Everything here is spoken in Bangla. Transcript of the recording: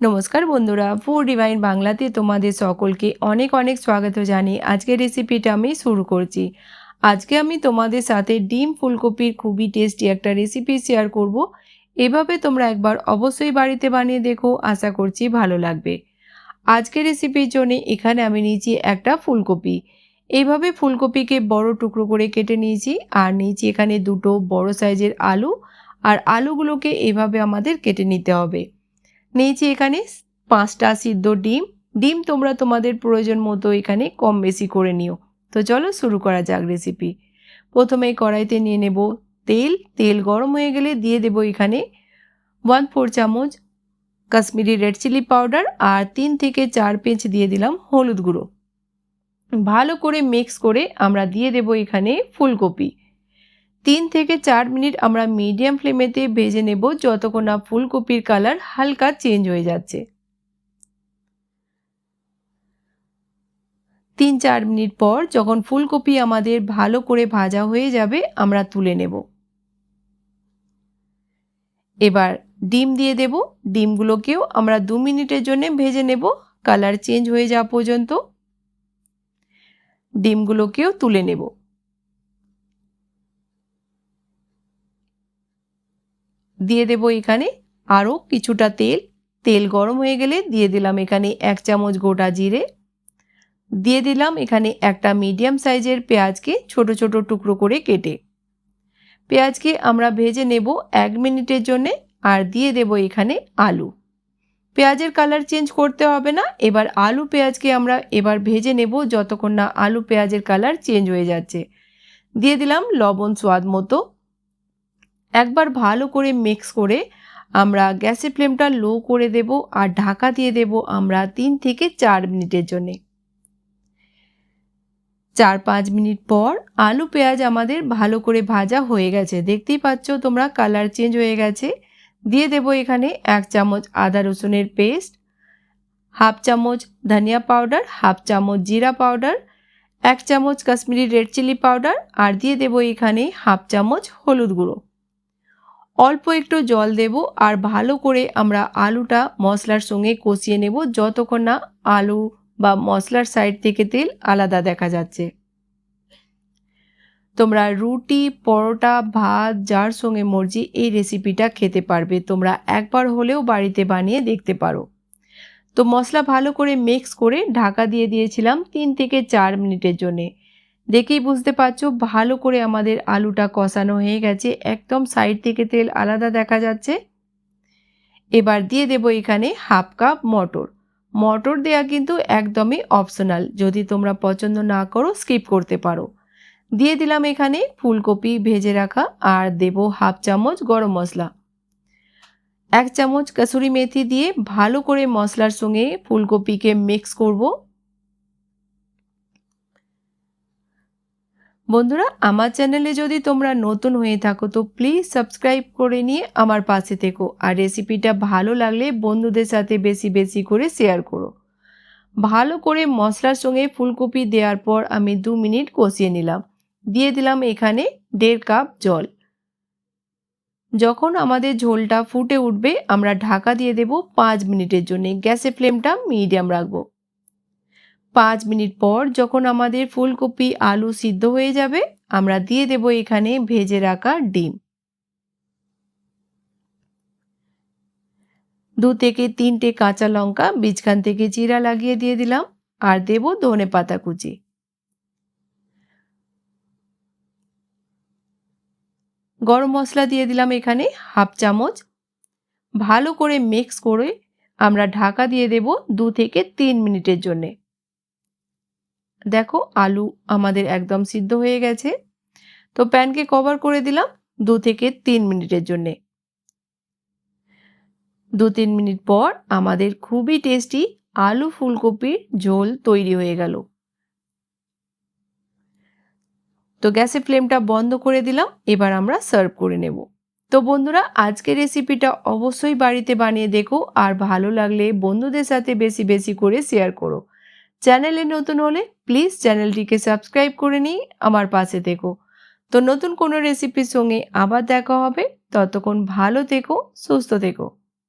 নমস্কার বন্ধুরা, ফুড ডিভাইন বাংলাতে তোমাদের সকলকে অনেক অনেক স্বাগত জানিয়ে আজকের রেসিপিটা আমি শুরু করছি। আজকে আমি তোমাদের সাথে ডিম ফুলকপির খুবই টেস্টি একটা রেসিপি শেয়ার করব। এভাবে তোমরা একবার অবশ্যই বাড়িতে বানিয়ে দেখো, আশা করছি ভালো লাগবে। আজকের রেসিপির জন্য এখানে আমি নিয়েছি একটা ফুলকপি। এইভাবে ফুলকপিকে বড় টুকরো করে কেটে নিয়েছি, আর নিয়েছি এখানে দুটো বড় সাইজের আলু, আর আলুগুলোকে এভাবে আমাদের কেটে নিতে হবে। নিয়েছি এখানে 5টা সিদ্ধ ডিম। ডিম তোমরা তোমাদের প্রয়োজন মতো এখানে কম বেশি করে নিও। তো চলো শুরু করা যাক রেসিপি। প্রথমে কড়াইতে নিয়ে নেব তেল। তেল গরম হয়ে গেলে দিয়ে দেব এখানে 1/4 চামচ কাশ্মীরি রেড চিলি পাউডার, আর 3 থেকে 4 পিঞ্চ দিয়ে দিলাম হলুদ গুঁড়ো। ভালো করে মিক্স করে আমরা দিয়ে দেব এখানে ফুলকপি। 3 থেকে 4 মিনিট আমরা মিডিয়াম ফ্লেমেতে ভেজে নেব, যতক্ষণ না ফুলকপির কালার হালকা চেঞ্জ হয়ে যাচ্ছে। 3-4 মিনিট পর যখন ফুলকপি আমাদের ভালো করে ভাজা হয়ে যাবে, আমরা তুলে নেব। এবার ডিম দিয়ে দেব। ডিমগুলোকেও আমরা 2 মিনিটের জন্য ভেজে নেব, কালার চেঞ্জ হয়ে যাওয়া পর্যন্ত। ডিমগুলোকেও তুলে নেব। দিয়ে দেব এখানে আরও কিছুটা তেল। তেল গরম হয়ে গেলে দিয়ে দিলাম এখানে 1 চামচ গোটা জিরে। দিয়ে দিলাম এখানে একটা মিডিয়াম সাইজের পেঁয়াজকে ছোট ছোট টুকরো করে কেটে। পেঁয়াজকে আমরা ভেজে নেব 1 মিনিটের জন্যে, আর দিয়ে দেব এখানে আলু। পেঁয়াজের কালার চেঞ্জ করতে হবে না। এবার আলু পেঁয়াজকে আমরা এবার ভেজে নেব যতক্ষণ না আলু পেঁয়াজের কালার চেঞ্জ হয়ে যাচ্ছে। দিয়ে দিলাম লবণ স্বাদ মতো। একবার ভালো করে মিক্স করে আমরা গ্যাসের ফ্লেমটা লো করে দেব, আর ঢাকা দিয়ে দেব আমরা 3 থেকে 4 মিনিটের জন্যে। 4-5 মিনিট পর আলু পেঁয়াজ আমাদের ভালো করে ভাজা হয়ে গেছে, দেখতেই পাচ্ছ তোমরা কালার চেঞ্জ হয়ে গেছে। দিয়ে দেব এখানে 1 চামচ আদা রসুনের পেস্ট, 1/2 চামচ ধনিয়া পাউডার, 1/2 চামচ জিরা পাউডার, 1 চামচ কাশ্মীরি রেড চিলি পাউডার, আর দিয়ে দেব এখানে 1/2 চামচ হলুদ গুঁড়ো। অল্প একটু জল দেব, আর ভালো করে আমরা আলুটা মশলার সঙ্গে কষিয়ে নেব যতক্ষণ না আলু বা মশলার সাইড থেকে তেল আলাদা দেখা যাচ্ছে। তোমরা রুটি, পরোটা, ভাত যার সঙ্গে মর্জি এই রেসিপিটা খেতে পারবে। তোমরা একবার হলেও বাড়িতে বানিয়ে দেখতে পারো। তো মশলা ভালো করে মিক্স করে ঢাকা দিয়ে দিয়েছিলাম 3 থেকে 4 মিনিটের জন্যে। দেখেই বুঝতে পারছো ভালো করে আমাদের আলুটা কষানো হয়ে গেছে, একদম সাইড থেকে তেল আলাদা দেখা যাচ্ছে। এবার দিয়ে দেব এখানে 1/2 কাপ মটর। মটর দেয়া কিন্তু একদমই অপশনাল, যদি তোমরা পছন্দ না করো স্কিপ করতে পারো। দিয়ে দিলাম এখানে ফুলকপি ভেজে রাখা, আর দেব 1/2 চামচ গরম মশলা। 1 চামচ কসুরি মেথি দিয়ে ভালো করে মশলার সঙ্গে ফুলকপিকে মিক্স করব। বন্ধুরা, আমার চ্যানেলে যদি তোমরা নতুন হয়ে থাকো তো প্লিজ সাবস্ক্রাইব করে নিয়ে আমার পাশে থেকো, আর রেসিপিটা ভালো লাগলে বন্ধুদের সাথে বেশি বেশি করে শেয়ার করো। ভালো করে মশলার সঙ্গে ফুলকপি দেওয়ার পর আমি 2 মিনিট কষিয়ে নিলাম। দিয়ে দিলাম এখানে 1.5 কাপ জল। যখন আমাদের ঝোলটা ফুটে উঠবে আমরা ঢাকা দিয়ে দেব 5 মিনিটের জন্য। গ্যাসের ফ্লেমটা মিডিয়াম রাখবো। 5 মিনিট পর যখন আমাদের ফুলকপি আলু সিদ্ধ হয়ে যাবে, আমরা দিয়ে দেব এখানে ভেজে রাখা ডিম। 2 থেকে 3টে কাঁচা লঙ্কা বীজখান থেকে চিরা লাগিয়ে দিয়ে দিলাম, আর দেব ধনেপাতা কুচি। গরম মশলা দিয়ে দিলাম এখানে 1/2 চামচ। ভালো করে মিক্স করে আমরা ঢাকা দিয়ে দেব 2 থেকে 3 মিনিটের জন্য। দেখো আলু আমাদের একদম সিদ্ধ হয়ে গেছে। তো প্যানকে কভার করে দিলাম 2 থেকে 3 মিনিটের জন্য। 2-3 মিনিট পর আমাদের খুবই টেস্টি আলু ফুলকপির ঝোল তৈরি হয়ে গেল। তো গ্যাসের ফ্লেমটা বন্ধ করে দিলাম। এবার আমরা সার্ভ করে নেব। তো বন্ধুরা, আজকের রেসিপিটা অবশ্যই বাড়িতে বানিয়ে দেখো, আর ভালো লাগলে বন্ধুদের সাথে বেশি বেশি করে শেয়ার করো। চ্যানেলে নতুন হলে প্লিজ চ্যানেলটিকে সাবস্ক্রাইব করে নিয়ে আমার পাশে থেকো। তো নতুন কোনো রেসিপির সঙ্গে আবার দেখা হবে। ততক্ষণ ভালো থেকো, সুস্থ থেকো।